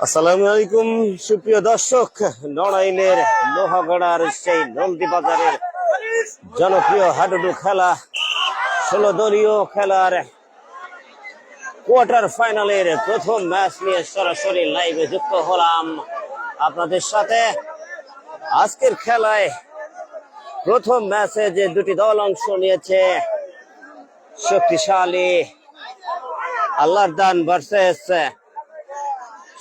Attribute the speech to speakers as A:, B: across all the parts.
A: আসসালামু আলাইকুম সুপ্রিয় দর্শক, নড়াইলের লোহাগড়ার সেই নলদি বাজারের জনপ্রিয় হাডুডু খেলা 16 দলীয় খেলার কোয়ার্টার ফাইনালের প্রথম ম্যাচ নিয়ে সরাসরি লাইভে যুক্ত হলাম আপনাদের সাথে। আজকের খেলায় প্রথম ম্যাচে যে দুটি দল অংশ নিয়েছে, শক্তিশালী আল্লাহর দান ভার্সেস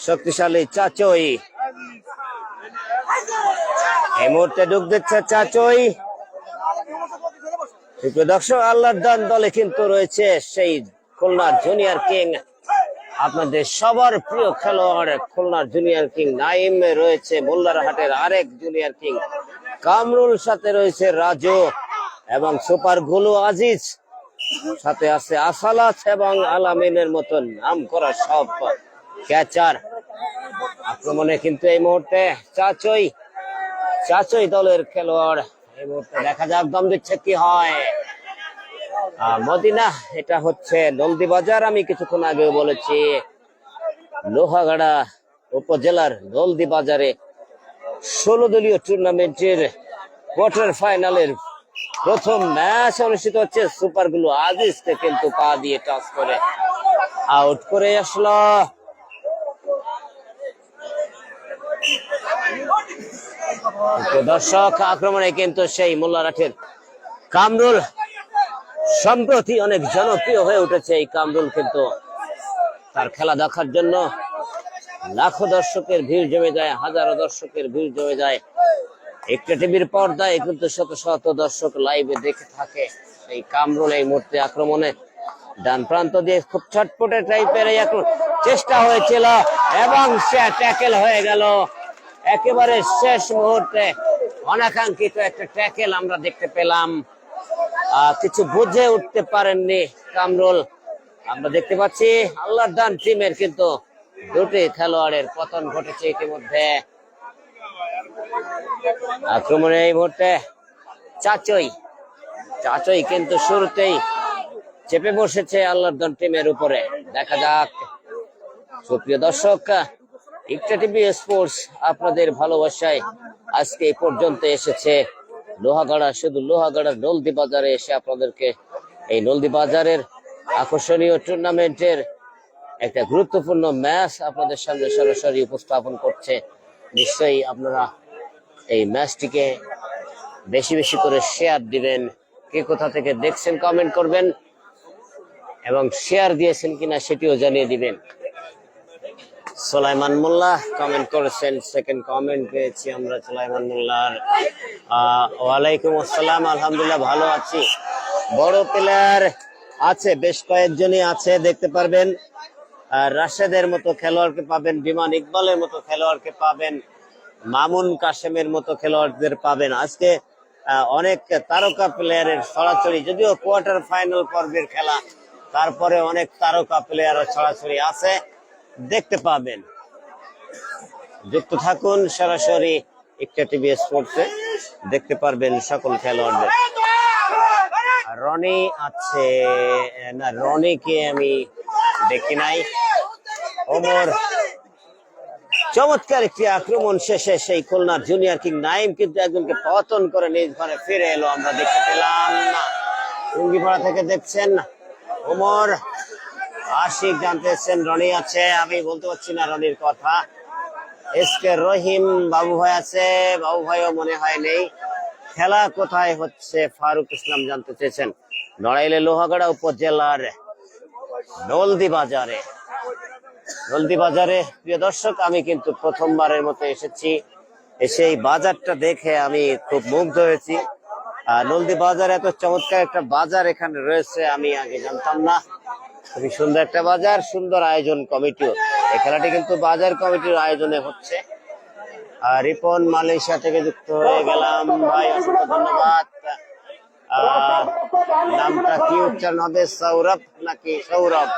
A: শক্তিশালী চাচই। এই মুহূর্তে ডুব দিচ্ছে চাচই। দর্শক, আল্লাহর দান দলে কিন্তু রয়েছে সেই খুলনার জুনিয়র কিং, আপনাদের সবার প্রিয় খেলোয়াড় খুলনার জুনিয়র কিং নাইম, রয়েছে মোল্লারহাটের আরেক জুনিয়র কিং কামরুল, সাথে রয়েছে রাজু এবং সুপার গুলু আজিজ, সাথে আছে আসালাত এবং আলামিনের মতন নাম করা সব ক্যাচার। আক্রমণে কিন্তু এই মুহূর্তে চাচই দলের খেলোয়াড়। এই মুহূর্তে দেখা যাক দম দিচ্ছে কি হয়। মদিনা, এটা হচ্ছে নলদি বাজার। আমি কিছুক্ষণ আগে বলেছি লোহাগাড়া উপজেলার নলদি বাজারে 16 দলীয় টুর্নামেন্টের কোয়ার্টার ফাইনালের প্রথম ম্যাচ অনুষ্ঠিত হচ্ছে। সুপার গুলো আজিজকে কিন্তু পা দিয়ে টাচ করে আউট করে আসলো। দর্শক, আক্রমণে কিন্তু সেই মোল্লারহাটের কামরুল সম্প্রতি অনেক জনপ্রিয় হয়ে উঠেছে। এই কামরুল কিন্তু তার খেলা দেখার জন্য লাখো দর্শকের ভিড় জমে যায়, হাজারো দর্শকের ভিড় জমে যায়। একটা টিভির পর্দায় কিন্তু শত শত দর্শক লাইভে দেখে থাকে। এই কামরুল এই মুহূর্তে আক্রমণে ডান প্রান্ত দিয়ে খুব ছটপটে টাইপের এই চেষ্টা হয়েছিল এবং সে ট্যাকেল হয়ে গেল একেবারে শেষ মুহূর্তে। অনাকাঙ্ক্ষিত একটা ট্যাকেল আমরা দেখতে পেলাম। কিছু বুঝে উঠতে পারেননি কামরুল। আমরা দেখতে পাচ্ছি আল্লাহর দান টিমের কিন্তু দুটি খেলোয়াড়ের পতন ঘটেছে ইতিমধ্যে। আক্রমণে এই মুহূর্তে চাচই কিন্তু শুরুতেই চেপে বসেছে আল্লাহর দান টিমের উপরে। দেখা যাক। সুপ্রিয় দর্শক, ইকটা টিভি স্পোর্টস আপনাদের ভালোবাসায় আজকে এই পর্যন্ত এসেছে। লোহাগাড়া, শুধু লোহাগাড়ার নলদি বাজারে এসে আপনাদেরকে এই নলদি বাজারের আকর্ষণীয় টুর্নামেন্টের একটা গুরুত্বপূর্ণ ম্যাচ আপনাদের সামনে সরাসরি উপস্থাপন করছে। নিশ্চয়ই আপনারা এই ম্যাচটিকে বেশি বেশি করে শেয়ার দিবেন। কে কোথা থেকে দেখছেন কমেন্ট করবেন এবং শেয়ার দিয়েছেন কিনা সেটিও জানিয়ে দিবেন। সুলাইমান মোল্লা কমেন্ট করেছেন, সেকেন্ড কমেন্ট পেয়েছি আমরা সুলাইমান মোল্লার। ওয়ালাইকুম আসসালাম, আলহামদুলিল্লাহ ভালো আছি। বড় প্লেয়ার আছে, বেশ কয়েকজনই আছে, দেখতে পারবেন। রাশেদের মতো খেলোয়াড়কে পাবেন, বিমান ইকবালের মতো খেলোয়াড়কে পাবেন, মামুন কাশেমের মতো খেলোয়াড়দের পাবেন। আজকে অনেক তারকা প্লেয়ারের ছড়াছড়ি, যদিও কোয়ার্টার ফাইনাল পর্বের খেলা, তারপরে অনেক তারকা প্লেয়ারের ছড়াছড়ি আছে, দেখতে পাবেন। যুক্ত থাকুন সরাসরি একটা টিভি স্পোর্টসে, দেখতে পারবেন সকল খেলোয়াড়দের। রনি আছে না, রনিকে আমি দেখি নাই। ওমর, চমৎকার একটি আক্রমণ শেষে সেই খুলনার জুনিয়র কিং নাইম কিন্তু একজনকে পতন করে নিজ ঘরে ফিরে এলো, আমরা দেখতে পেলাম। টুঙ্গিপাড়া থেকে দেখছেন ওমর। আশিক জানতেছেন রনি আছে, আমি বলতে পারছি না রনির কথা। এসকে রহিম, বাবু ভাই আছে, বাবু ভাইও মনে হয় নেই। খেলা কোথায় হচ্ছে ফারুক ইসলাম জানতে চেয়েছেন। নড়াইলে লোহাগাড়া উপজেলার নলদি বাজারে। প্রিয় দর্শক, আমি কিন্তু প্রথমবারের মতো এসেছি। এসে এই বাজারটা দেখে আমি খুব মুগ্ধ হয়েছি। নলদি বাজার, এত চমৎকার একটা বাজার এখানে রয়েছে আমি আগে জানতাম না। খুবই সুন্দর একটা বাজার, সুন্দর আয়োজন কমিটিও। এই খেলাটি কিন্তু বাজার কমিটির আয়োজনে হচ্ছে। রিপন মালয়েশিয়া থেকে যুক্ত হয়ে গেলাম ভাই, অসংখ্য ধন্যবাদ। নামটা কি উচ্চারণ হবে, সৌরভ নাকি সৌরভ?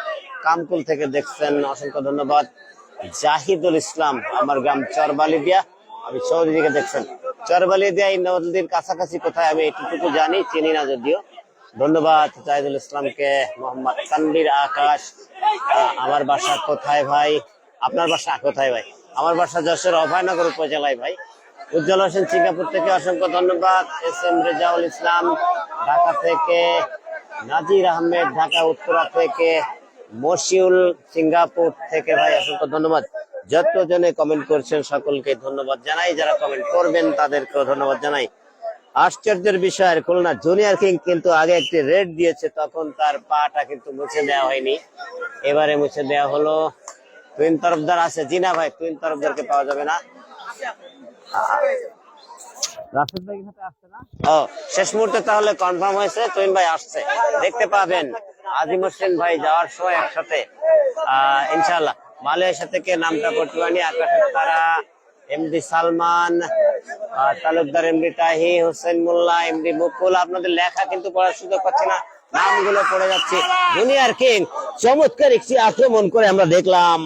A: কামকুল থেকে দেখছেন, অসংখ্য ধন্যবাদ। জাহিদুল ইসলাম, আমার গ্রাম চরবালিদিয়া, আমি সৌদি থেকে দেখছেন। চরবালিদিয়া এই নদীর কাছাকাছি কোথায় আমি এটুকু জানি, চিনি না যদিও। ধন্যবাদ জাহিদুল ইসলামকে। মোহাম্মদ তানভীর আকাশ, আমার বাসা কোথায় ভাই? আপনার বাসা কোথায় ভাই? আমার বাসা যশোর অভয়নগর উপজেলায় ভাই। উজ্জ্বল হোসেন সিঙ্গাপুর থেকে অসংখ্য ধন্যবাদ। এস এম রেজাউল ইসলাম ঢাকা থেকে, নাজির আহমেদ ঢাকা উত্তরা থেকে, মশিউল সিঙ্গাপুর থেকে ভাই অসংখ্য ধন্যবাদ। যতজনে কমেন্ট করছেন সকলকে ধন্যবাদ জানাই, যারা কমেন্ট করবেন তাদেরকেও ধন্যবাদ জানাই। আশ্চর্যের বিষয়, খুলনা জুনিয়র কিং কিন্তু আগে একটি রেড দিয়েছে, তখন তার পাটা কিন্তু মুছে দেওয়া হয়নি, এবারে মুছে দেওয়া হলো। টুইন তরফদার আছে? জি না ভাই, টুইন তরফদারকে পাওয়া যাবে না। রাশেদ ভাই সাথে আসছে না? ও, শেষ মুহূর্তে তাহলে কনফার্ম হয়েছে, টুইন ভাই আসছে, দেখতে পাবেন। আজিম হোসেন ভাই যাওয়ার সময় একসাথে ইনশাআল্লাহ। মালয়েশিয়া থেকে নামটা করতে পারিনি, আকাশের তারা, এমডি সালমান, তালুকদার, এমডি তাহি, হোসেন মোল্লা, এমডি মুকুল। আপনাদের লেখা কিন্তু পড়ার সুযোগ পাচ্ছি না, নামগুলো পড়ে যাচ্ছে। জুনিয়র কিং চমৎকার একটি আক্রমণ করে আমরা দেখলাম,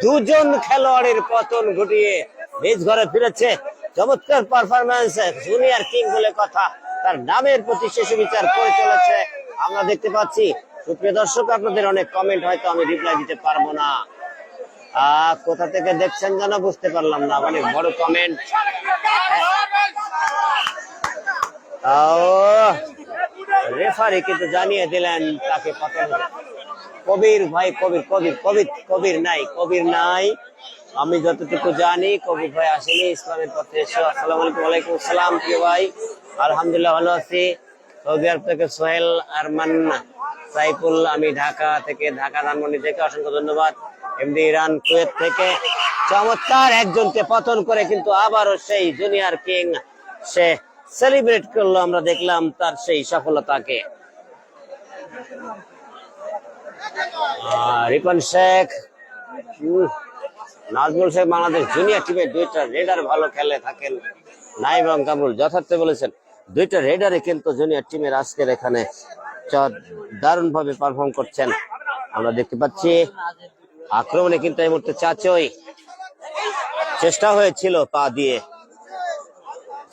A: দুজন খেলোয়াড়ের পতন ঘটিয়ে নিজ ঘরে ফিরেছে। চমৎকার পারফরমেন্স, জুনিয়র কিং বলে কথা, তার নামের প্রতি শেষ বিচার করে চলেছে আমরা দেখতে পাচ্ছি। সুপ্রিয় দর্শক, আপনাদের অনেক কমেন্ট হয়তো আমি রিপ্লাই দিতে পারবো না, কোথা থেকে দেখছেন যেন বুঝতে পারলাম না, অনেক বড় কমেন্ট। রেফারি কিন্তু জানিয়ে দিলেন তাকে পতন। কবির ভাই, কবির কবির কবির কবির নাই, কবির নাই, আমি যতটুকু জানি কবির ভাই আসেনি ইসলামের পথে এসে। আসসালামু আলাইকুম। ওয়ালাইকুম আসসালাম প্রিয় ভাই, আলহামদুলিল্লাহ ভালো আছি। সৌদি আরব থেকে সোহেল আরমান সাইফুল, আমি ঢাকা থেকে, ঢাকা ধানমন্ডি থেকে অসংখ্য ধন্যবাদ। এমডি ইরান কুয়েত থেকে। চমৎকার একজনকে পতন করে কিন্তু আবারও সেই জুনিয়র কিং সে সেলিব্রেট করলো, আমরা দেখলাম তার সেই সফলতাকে। রিপন শেখ, নাজমুল শেখ বাংলাদেশ জুনিয়র টিমে দুইটা রেডার ভালো খেলে থাকেন। নাইম এবং কামরুল যথার্থ বলেছেন, দুইটা রেডারে কিন্তু জুনিয়র টিমের আজকের এখানে দারুণ ভাবে পারফর্ম করছেন আমরা দেখতে পাচ্ছি। আক্রমণে কিন্তু এই মুহূর্তে চাচই চেষ্টা হয়েছিল পা দিয়ে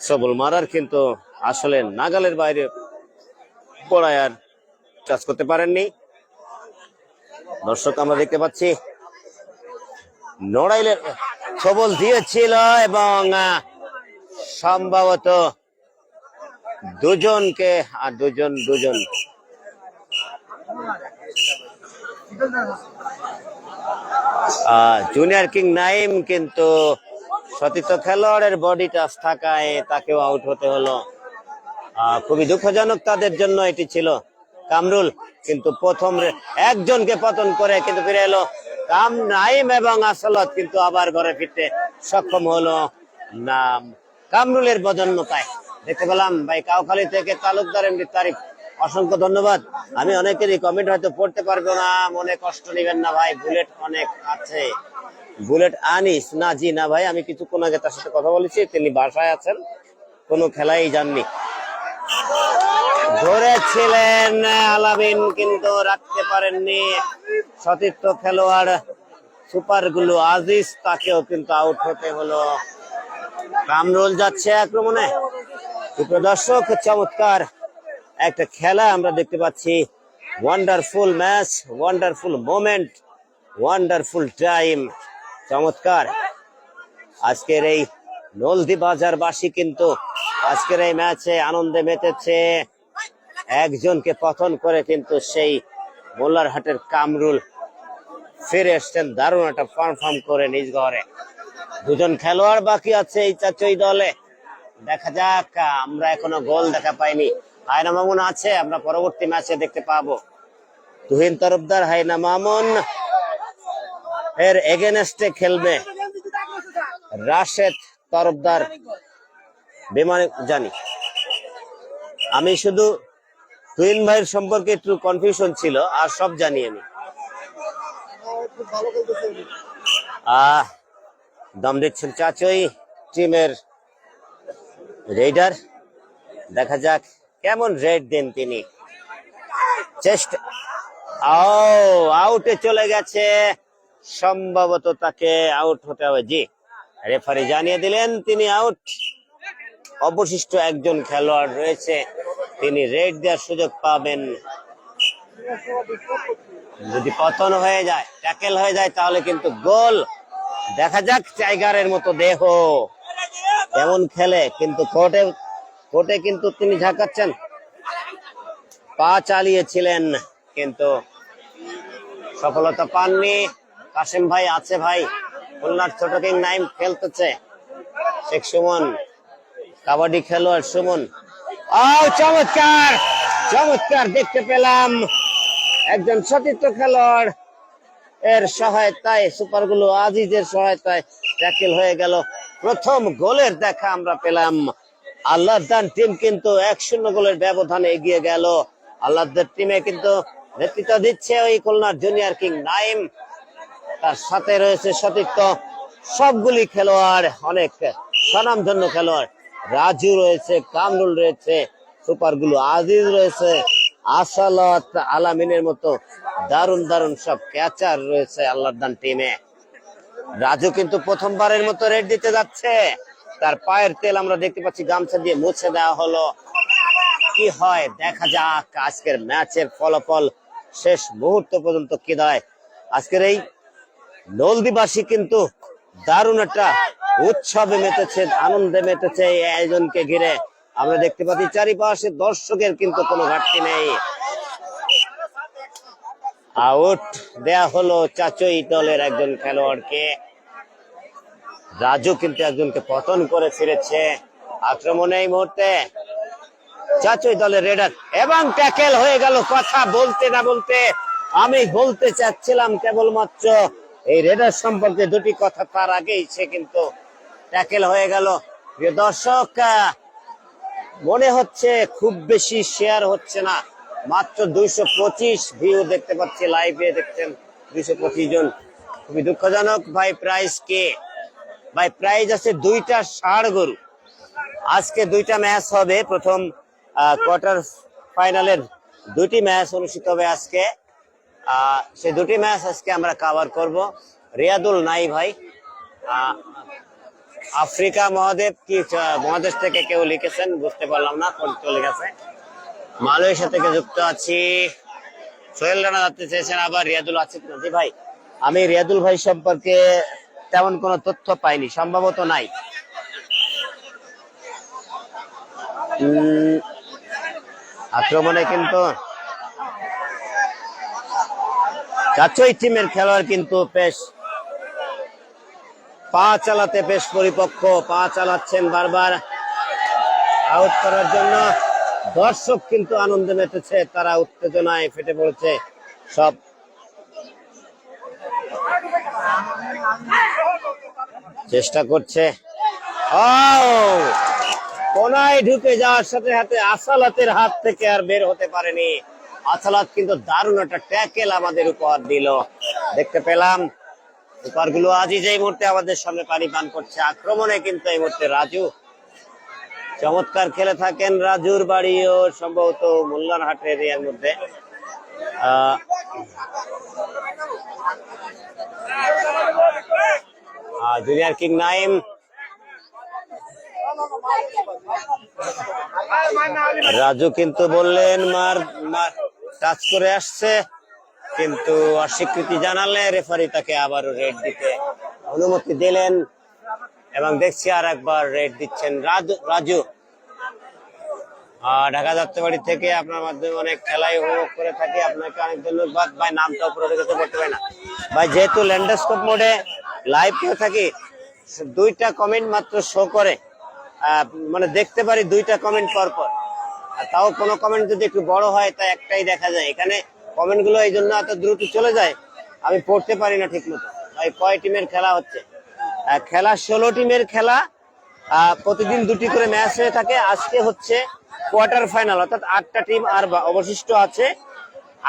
A: সবল মারার, কিন্তু আসলে নাগালের বাইরে পড়ায় আর টাচ করতে পারেননি। দর্শক আমরা দেখতে পাচ্ছি নড়াইলের সবল দিয়েছিল এবং সম্ভবত দুজনকে আর দুজন জুনিয়র কিং নাইম কিন্তু সতীর্থ খেলোয়াড়ের বডি টাচ থাকায় তাকেও আউট হতে হলো। খুবই দুঃখজনক তাদের জন্য এটি ছিল। কামরুল কিন্তু প্রথম একজনকে পতন করে কিন্তু ফিরে এলো। নাইম এবং আসলত কিন্তু আবার ঘরে ফিরতে সক্ষম হলো না কামরুলের বদন্যতায়। দেখতে পেলাম ভাই কাউখালী থেকে তালুকদার, এমডি তারিফ, অসংখ্য ধন্যবাদ। আমি অনেকেরই কমেন্ট হয়তো পড়তে পারবো না, মনে কষ্ট নেবেন না ভাই। বুলেট অনেক আছে, বুলেট আনিস না? জি না ভাই, আমি কিছুক্ষণ আগে তার সাথে কথা বলেছি, তিনি বাসায় আছেন, কোনো খেলাই যাননি। ধরেছিলেন আলামিন কিন্তু রাখতে পারেননি সতীর্থ খেলোয়াড় সুপার গুলো আজিজ, তাকেও কিন্তু আউট হতে হলো। কামরুল যাচ্ছে আক্রমণে। দর্শক, চমৎকার একটা খেলা আমরা দেখতে পাচ্ছি। Wonderful match, wonderful moment, wonderful time. চমৎকার আজকের এই নলদি বাজার বাসী কিন্তু আজকের এই ম্যাচে আনন্দে মেতেছে। একজনকে পতন করে কিন্তু সেই মোল্লারহাটের কামরুল ফিরে এসছেন দারুণ একটা পারফর্ম করে নিজ ঘরে। দুজন খেলোয়াড় বাকি আছে এই চাচই দলে, দেখা যাক। আমরা এখনো গোল দেখা পাইনি। হায়না মামুন আছে, আমরা পরবর্তী ম্যাচে দেখতে পাবো। তুহিন তরফদার হায়না মামুন এর এগেনস্টে খেলবে। রাশেদ তরফদার বেমানে জানি, আমি শুধু তুহিন ভাইয়ের সম্পর্কে একটু কনফিউশন ছিল, আর সব জানি আমি। দম দিচ্ছেন চাচই টিমের রেডার, দেখা যাক কেমন রেড দেন তিনি। চেষ্টা আউটে চলে গেছে, সম্ভবত তাকে আউট হতে হবে। জি, রেফারি জানিয়ে দিলেন তিনি আউট। অবশিষ্ট একজন খেলোয়াড় রয়েছে তিনি রেড দেওয়ার সুযোগ পাবেন। যদি পতন হয়ে যায়, ট্যাকেল হয়ে যায়, তাহলে কিন্তু গোল। দেখা যাক টাইগারের মতো দেহ কেমন খেলে, কিন্তু কোর্টে কোর্টে কিন্তু তিনি ঝাঁকাচ্ছেন, পা চালিয়েছিলেন কিন্তু সফলতা পাননি। কাশেম ভাই আছে, ভাই খুলনার ছোট কিং নাইম খেলতেছে, শেখ সুমন কাবাডি খেলোয়াড় সুমন। চমৎকার চমৎকার দেখতে পেলাম একজন সতীর্থ খেলোয়াড় এর সহায়তায়, সুপারগুলো আজিজের সহায়তায় ট্যাকেল হয়ে গেল। প্রথম গোলের দেখা আমরা পেলাম। আল্লাহদান টিম কিন্তু 1-0 গোলের ব্যবধানে এগিয়ে গেল। আল্লাহদার টিমে কিন্তু নেতৃত্ব দিচ্ছে ওই খুলনার জুনিয়র কিং নাইম, তার সাথে রয়েছে সতীর্থ সবগুলি খেলোয়াড়, অনেক স্বনামধন্য খেলোয়াড়। রাজু রয়েছে, কামরুল রয়েছে, সুপারগুলো আজিজ রয়েছে, আসালত আলামিনের মতো দারুণ দারুণ সব ক্যাচার রয়েছে আল্লাহদান টিমে। রাজু কিন্তু প্রথমবারের মতো রেড দিতে যাচ্ছে, তার পায়ের তেল আমরা দেখতে পাচ্ছি গামছা দিয়ে মুছে দেওয়া হলো। কি হয় দেখা যাক, আজকের ম্যাচের ফলাফল শেষ মুহূর্ত পর্যন্ত কি দাঁড়ায়। আজকের এই নলদিবাসী কিন্তু দারুণ একটা উৎসবে মেতেছে, আনন্দে মেতেছে এই আয়োজনকে ঘিরে। আমরা দেখতে পাচ্ছি চারিপাশে দর্শকের কিন্তু কোনো ঘাটতি নেই। আউট দেয়া হলো চাচই দলের একজন খেলোয়াড়কে। রাজু কিন্তু একজনকে পতন করে ফিরেছে আক্রমণে এই মুহূর্তে। চাচই দলের রেডার এবং ট্যাকেল হয়ে গেল। কথা বলতে না বলতে আমি বলতে চাচ্ছিলাম কেবলমাত্র এই রেডার সম্পর্কে দুটি কথা, তার আগেই সে কিন্তু ট্যাকেল হয়ে গেল। প্রিয় দর্শক, মনে হচ্ছে খুব বেশি শেয়ার হচ্ছে না, মাত্র 225 ভিউ দেখতে পাচ্ছি, লাইভে দেখছেন 225 জন। খুবই দুঃখজনক ভাই। প্রাইজ কে ভাই? প্রাইজ আছে 2টা ষাঁড় গরু। আজকে 2টা ম্যাচ হবে, প্রথম কোয়ার্টার ফাইনালের 2টি ম্যাচ অনুষ্ঠিত হবে আজকে। সেই 2টি ম্যাচ আজকে আমরা কভার করব। রিয়াদুল নাই ভাই, আফ্রিকা মহাদেব কি মহাদেশ থেকে কেউ লিখেছেন, বুঝতে পারলাম না, চলে গেছে। মালয়েশিয়া থেকে যুক্ত আছি। সোহেল রানা জানতে চেয়েছেন আবার রিয়াদুল আছে কিনা। জি ভাই, আমি রিয়াদুল ভাই সম্পর্কে তেমন কোনো তথ্য পাইনি, সম্ভবত নাই। আক্রমণে কিন্তু চাচই টিমের খেলোয়াড় কিন্তু বেশ পা চালাতে বেশ পরিপক্ক, পা চালাচ্ছেন বারবার আউট করার জন্য। দর্শক কিন্তু আনন্দে মেতেছে, তারা উত্তেজনায় ফেটে পড়েছে সব। চেষ্টা করছে, কোনায় ঢুকে যাওয়ার সাথে সাথে আসালাতের হাত থেকে আর বের হতে পারেনি। আসালাত কিন্তু দারুণ একটা ট্যাকেল আমাদের উপহার দিল, দেখতে পেলাম। উপহারগুলো আজিজ এই মুহূর্তে আমাদের সামনে পানি পান করছে। আক্রমণে কিন্তু এই মুহূর্তে রাজু চমৎকার খেলে থাকেন। রাজুর বাড়িও সম্ভবত মোল্লারহাট এরিয়ার মধ্যে। জুনিয়র কিং নাইম রাজু কিন্তু বললেন মার টাচ করে আসছে, কিন্তু অস্বীকৃতি জানালে রেফারি তাকে আবারও রেড দিতে অনুমতি দিলেন এবং দেখছি আর একবার রেড দিচ্ছেন রাজু। ঢাকা যাত্রাবাড়ি থেকে আপনার মাধ্যমে অনেক খেলাই উপভোগ করে থাকি, আপনাকে অনেক ধন্যবাদ ভাই। নামটা উপরে রেখে পড়তে পারি না ভাই, যেহেতু ল্যান্ডস্কোপ মোডে লাইভ করে থাকি, 2টা কমেন্ট মাত্র শো করে, মানে দেখতে পারি 2টা কমেন্ট পর পর। তাও কোনো কমেন্ট যদি একটু বড় হয় তা একটাই দেখা যায়। এখানে কমেন্ট গুলো এই জন্য এত দ্রুত চলে যায়, আমি পড়তে পারি না ঠিক মতো। ভাই কয় টিমের খেলা হচ্ছে? খেলা 16 টিমের খেলা, প্রতিদিন 2টি করে ম্যাচ হয়ে থাকে। আজকে হচ্ছে কোয়ার্টার ফাইনাল, অর্থাৎ 8টা টিম আর অবশিষ্ট আছে।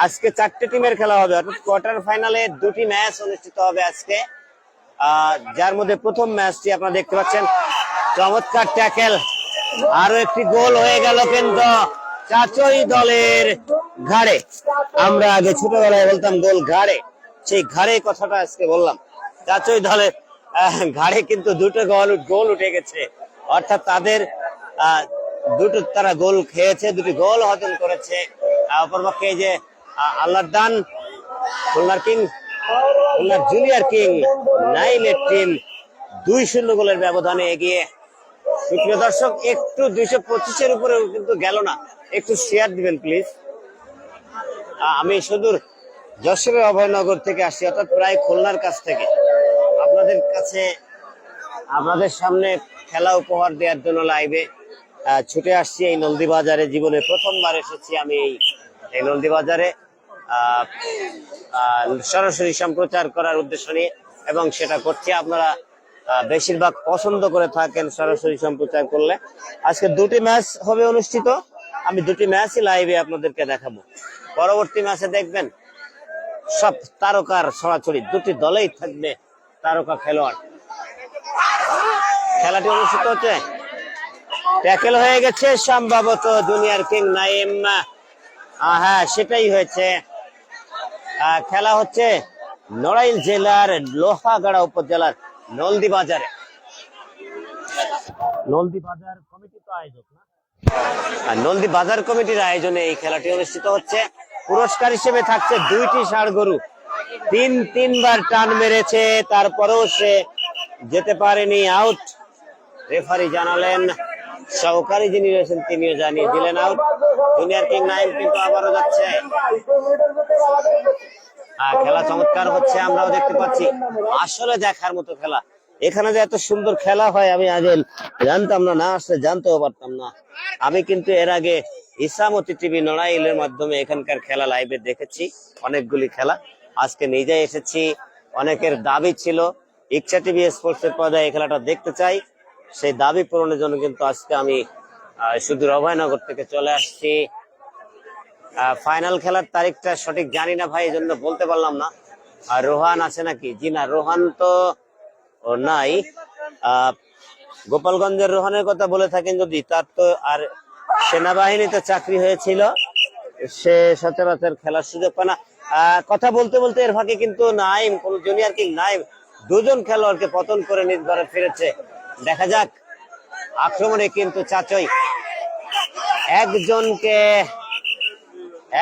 A: আজকে 4টে টিমের খেলা হবে, অর্থাৎ কোয়ার্টার ফাইনালে 2টি ম্যাচ অনুষ্ঠিত হবে আজকে। যার মধ্যে প্রথম ম্যাচটি আপনারা দেখতে পাচ্ছেন, চমৎকার ট্যাকেল, আরো একটি গোল হয়ে গেল কিন্তু চাচই দলের ঘাড়ে। আমরা আগে ছোটবেলায় বলতাম গোল ঘাড়ে, সেই ঘাড়ে কথাটা আজকে বললাম। চাচই দলের ঘাড়ে কিন্তু 2টো গোল উঠে গেছে, অর্থাৎ তাদের দুটো তারা গোল খেয়েছে, দুটি গোল হজম করেছে। অপরপক্ষে এই যে আল্লাহর দান খুলনার কিং, খুলনার জুনিয়র কিং নাইলের টিম 2-0 গোলের ব্যবধানে এগিয়ে। সুপ্রিয় দর্শক, একটু 225-এর উপরে কিন্তু গেল না, একটু শেয়ার দিবেন প্লিজ। আমি সুদূর যশোরের অভয়নগর থেকে আসছি, অর্থাৎ প্রায় খুলনার কাছ থেকে আপনাদের কাছে, আপনাদের সামনে খেলা উপহার দেওয়ার জন্য লাইভে ছুটে আসছি এই নলদী বাজারে। জীবনে প্রথমবার এসেছি আমি এই নলদী বাজারে সরাসরি সম্প্রচার করার উদ্দেশ্য নিয়ে, এবং সেটা করছি। আপনারা বেশিরভাগ পছন্দ করে থাকেন সরাসরি সম্প্রচার করলে। আজকে দুটি ম্যাচ হবে অনুষ্ঠিত, আমি দুটি ম্যাচই লাইভে আপনাদেরকে দেখাবো। পরবর্তী ম্যাচে দেখবেন সব তারকার ছড়াছড়ি, দুটি দলেই থাকবে তারকা খেলোয়াড়। খেলাটি অনুষ্ঠিত হচ্ছে, ট্যাকেল হয়ে গেছে সম্ভবত জুনিয়র কিং নাইম। হ্যাঁ, সেটাই হয়েছে। খেলা হচ্ছে নড়াইল জেলার লোহাগাড়া উপজেলার নলদী বাজারে। নলদী বাজার কমিটি তো আয়োজক না, নলদী বাজার কমিটির আয়োজনে এই খেলাটি অনুষ্ঠিত হচ্ছে। পুরস্কার হিসেবে থাকছে 2টি ষাঁড় গরু। তিনবার টান মেরেছে, তারপরেও সে যেতে পারেনি, আউট। রেফারি জানালেন, সহকারী যিনি রয়েছেন তিনিও জানিয়ে দিলেন আউট। জুনিয়র কিং নাইম কিন্তু আবারও যাচ্ছে। খেলা চমৎকার হচ্ছে, আমরাও দেখতে পাচ্ছি। আসলে দেখার মতো খেলা। এখানে যে এত সুন্দর খেলা হয় আমি আগে জানতাম না, না আসলে জানতেও পারতাম না। আমি কিন্তু এর আগে ইসামতি টিভি নড়াইলের মাধ্যমে এখানকার খেলা লাইভে দেখেছি, অনেকগুলি খেলা। আজকে নিজে এসেছি, অনেকের দাবি ছিল ইচ্ছা টিভি স্পোর্টসের পর্দায় এই খেলাটা দেখতে চাই। সেই দাবি পূরণের জন্য কিন্তু আজকে আমি সুদূর অভয়নগর থেকে চলে আসছি। ফাইনাল খেলার তারিখটা সঠিক জানি না ভাই, এই জন্য বলতে পারলাম না। আর রোহান আছে নাকি? জি না, রোহান তো নাই। গোপালগঞ্জের রোহানের কথা বলে থাকেন যদি, তার তো আর সেনাবাহিনীতে চাকরি হয়েছিল, সে সচরাচর খেলার সুযোগ পায় না। কথা বলতে বলতে এর ফাঁকে কিন্তু নাইম, কোন জুনিয়র কিং নাইম দুজন খেলোয়াড়কে পতন করে নিজ ঘরে ফিরেছে। দেখা যাক, আক্রমণে কিন্তু চাচই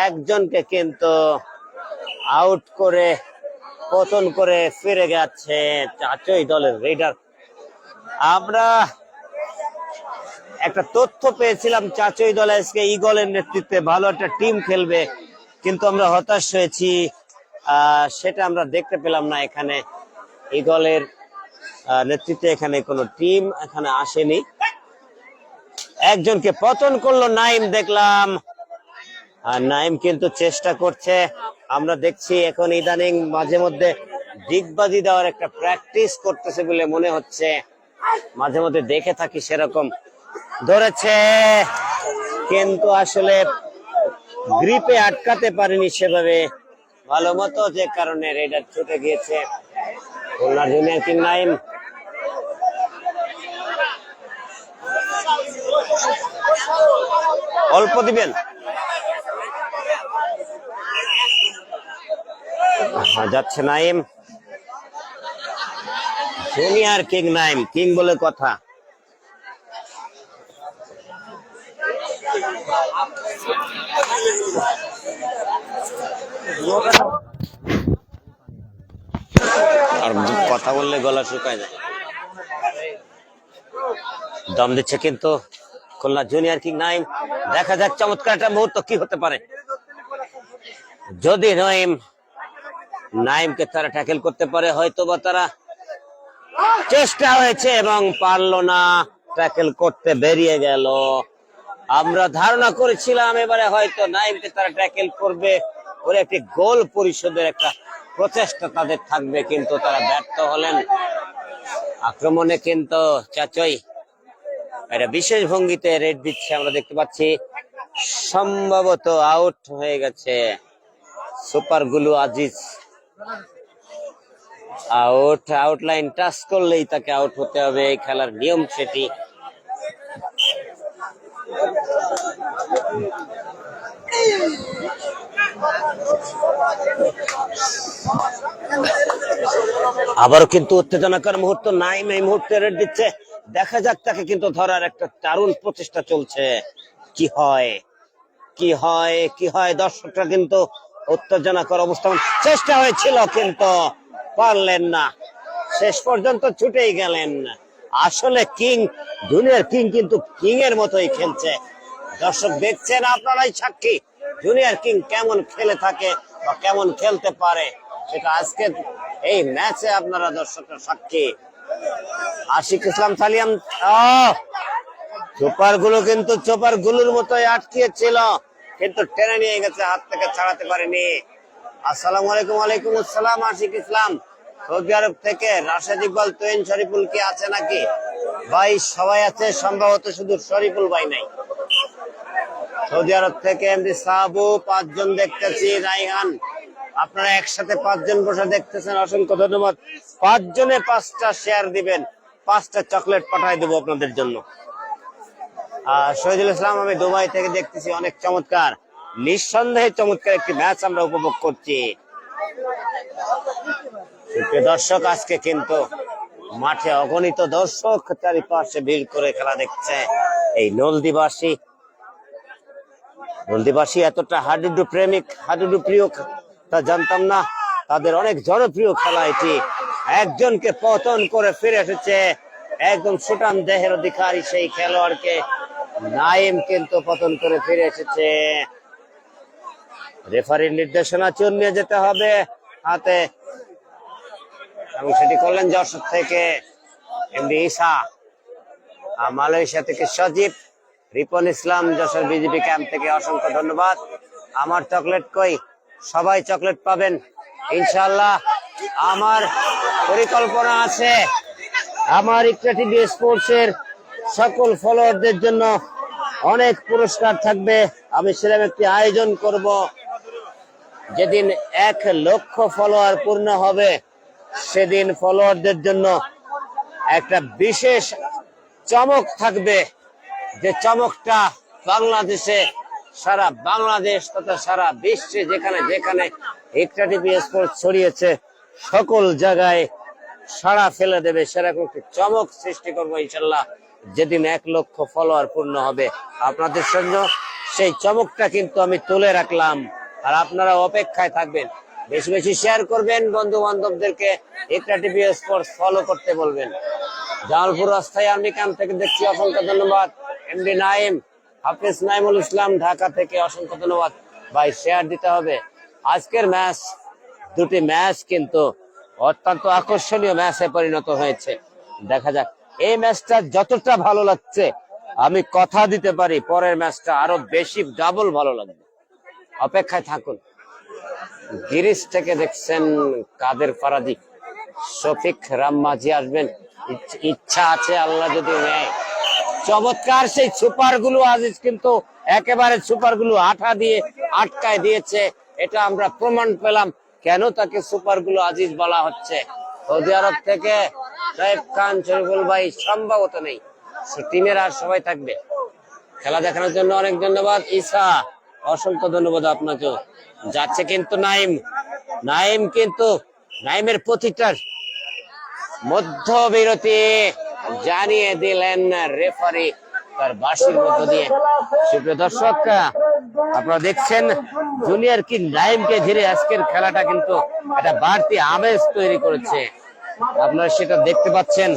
A: একজনকে কিন্তু আউট করে পতন করে ফিরে গেছে চাচই দলের রেডার। আমরা একটা তথ্য পেয়েছিলাম চাচই দল আজকে ইগলের নেতৃত্বে ভালো একটা টিম খেলবে, কিন্তু আমরা হতাশ হয়েছি। সেটা আমরা দেখতে পেলাম না এখানে। ইগলের নেতৃত্বে এখানে কোনো টিম এখানে আসেনি। একজনকে পতন করলো নাইম দেখলাম, আর নাইম কিন্তু চেষ্টা করছে। আমরা দেখছি এখন ইদানিং মাঝে মধ্যে ডিগবাজি দেওয়ার একটা প্র্যাকটিস করতেছে বলে মনে হচ্ছে, মাঝে মধ্যে দেখে থাকি সেরকম। ধরেছে কিন্তু আসলে গ্রিপে আটকাতে পারেনি সেভাবে ভালো মতো, যে কারণে রেডার ছুটে গিয়েছে। খুলনা জুনিয়র কিং নাইম অল্প দিবেন, যাচ্ছে Naim. Junior king Naim, king বলে কথা। আর কথা বললে গলা শুকায় যায়। দম দিচ্ছে কিন্তু খুলনা জুনিয়র কিং নাইম। দেখা যাক চমৎকার একটা মুহূর্ত কি হতে পারে যদি নাইমকে তারা ট্যাকেল করতে পারে। হয়তো বা তারা চেষ্টা হয়েছে এবং পারলো না, ট্যাকেল করতে বেরিয়ে গেল। আমরা ধারণা করেছিলাম এবারে হয়তো নাইমকে তারা ট্যাকেল করবে, ওর একটি গোল পরিশোধের একটা প্রচেষ্টা তাদের থাকবে, কিন্তু তারা ব্যর্থ হলেন। আক্রমণে কিন্তু চাচই এটা বিশেষ ভঙ্গিতে রেড দিচ্ছে, আমরা দেখতে পাচ্ছি। সম্ভবত আউট হয়ে গেছে সুপার গুলু আজিজ। আউটলাইন টাচ করলেই তাকে আউট হতে হবে, এই খেলার নিয়ম সেটি। আবারও কিন্তু উত্তেজনাকর মুহূর্ত, নাইম এই মুহূর্তে রেড দিচ্ছে। দেখা যাক, তাকে কিন্তু ধরার একটা দারুণ প্রচেষ্টা চলছে। কি হয় কি হয় কি হয়, দর্শকরা কিন্তু উত্তেজনাকর অবস্থান চেষ্টা হয়েছিল কিন্তু পারলেন না, শেষ পর্যন্ত ছুটেই গেলেন। আসলে কিং, জুনিয়র কিং কিন্তু কিং এর মতোই খেলছে। দর্শক দেখছেন, আপনারাই সাক্ষী জুনিয়র কিং কেমন খেলে থাকে বা কেমন খেলতে পারে, সেটা আজকে এই ম্যাচে আপনারা দর্শকরা সাক্ষী। আশিক ইসলাম সালিয়াম চোপার গুলো কিন্তু চোপার গুলোর মতোই আটকিয়েছিল, কিন্তু টেনে নিয়ে গেছে, হাত থেকে ছাড়াতে পারেনি। আসসালামু আলাইকুম। ওয়ালাইকুম আসসালাম। আশিক ইসলাম সৌদি আরব থেকে। রাশেদ ইকবাল, তোয়েন, শরীফুল কি আছে নাকি? ভাই সবাই আছে, সম্ভবত শুধু শরীফুল ভাই নাই। সৌদি আরব থেকে এমডি সাহাবু, 5 জন দেখতেছি। রাইহান, আপনারা একসাথে 5 জন বসে দেখতেছেন, অসংখ্য ধন্যবাদ। 5 জনে 5টা শেয়ার দিবেন, 5টা চকলেট পাঠাই দেবো আপনাদের জন্য। শহীদুল ইসলাম, আমি দুবাই থেকে দেখতেছি, অনেক চমৎকার, নিঃসন্দেহে চমৎকার একটি ম্যাচ আমরা উপভোগ করছি। দর্শক, আজকে কিন্তু মাঠে অগণিত দর্শক চারিপাশে ভিড় করে খেলা দেখছে। এই নলদিবাসী এতটা হাডুডু প্রেমিক, হাডুডু প্রিয় তা জানতাম না। তাদের অনেক জনপ্রিয় খেলা এটি। একজনকে পতন করে ফিরে এসেছে, একদম সুটাম দেহের অধিকারী সেই খেলোয়াড়কে নাইম কিন্তু পতন করে ফিরে এসেছে। রেফারির নির্দেশনা চুন নিয়ে যেতে হবে হাতে, এবং সেটি করলেন যশোর থেকে এমডি ঈসা, মালয়েশিয়া থেকে সজীব, রিপন ইসলাম যশোর বিজেপি ক্যাম্প থেকে অসংখ্য ধন্যবাদ। আমার চকলেট কই? সবাই চকলেট পাবেন ইনশাআল্লাহ। আমার পরিকল্পনা আছে, আমার ইকরা টিভি স্পোর্টস এর সকল ফলোয়ারদের জন্য অনেক পুরস্কার থাকবে। আমি সেরকম একটি আয়োজন করব, যেদিন 1 লক্ষ ফলোয়ার পূর্ণ হবে সেদিন ফলোয়ারদের জন্য একটা বিশেষ চমক থাকবে, যে চমকটা বাংলাদেশে, সারা বাংলাদেশ তথা সারা বিশ্বে যেখানে যেখানে ইকরা টিভি স্পোর্টস ছড়িয়েছে সকল জায়গায় সাড়া ফেলে দেবে, সেরকম একটি চমক সৃষ্টি করবো ইনশাল্লাহ, যেদিন 1 লক্ষ ফলোয়ার পূর্ণ হবে। আপনাদের জন্য সেই চমকটা কিন্তু আমি তুলে রাখলাম, আর আপনারা অপেক্ষায় থাকবেন। বেশি বেশি শেয়ার করবেন, বন্ধু বান্ধবদেরকে ইকরা টিভি স্পোর্টস ফলো করতে বলবেন। জামালপুর অস্থায়ী আর্মি ক্যাম্প থেকে দেখছি, অসংখ্য ধন্যবাদ। এমডি নাইম, হাফিজ নাইমুল ইসলাম ঢাকা থেকে অসংখ্য ধন্যবাদ। ভাই শেয়ার দিতে হবে। আজকের ম্যাচ, দুটি ম্যাচ কিন্তু অত্যন্ত আকর্ষণীয় ম্যাচে পরিণত হয়েছে। দেখা যাক, এই ম্যাচটা যতটা ভালো লাগছে, আমি কথা দিতে পারি পরের ম্যাচটা আরো বেশি ডাবল ভালো লাগবে। অপেক্ষায় থাকুন। গিরিশ থেকে দেখছেন কাদের ফারাদি, শফিক রামমাঝি আসবেন, ইচ্ছা আছে আল্লাহ যদি নেয়। চমৎকার সেই সুপার গুলো আজিজ কিন্তু একেবারে সুপার গুলো আঠা দিয়ে আটকায় দিয়েছে, এটা আমরা প্রমাণ পেলাম কেন তাকে সুপার গুলো আজিজ বলা হচ্ছে। সৌদি আরব থেকে সাহেব খান, শরীফুল ভাই সম্ভবত নেই, টিমের আর সবাই থাকবে। খেলা দেখানোর জন্য অনেক ধন্যবাদ। ঈসা, অসংখ্য ধন্যবাদ আপনাকে। যাচ্ছে কিন্তু নাইম কিন্তু নাইমের প্রতিটার মধ্যবিরতি জানিয়ে দিলেন রেফারি তার বাঁশির মধ্য দিয়ে। সুপ্রিয় দর্শক, আপনারা দেখছেন জুনিয়র কিং নাইমকে ঘিরে আজকের খেলাটা কিন্তু একটা বাড়তি আমেজ তৈরি করেছে, আপনারা সেটা দেখতে পাচ্ছেন।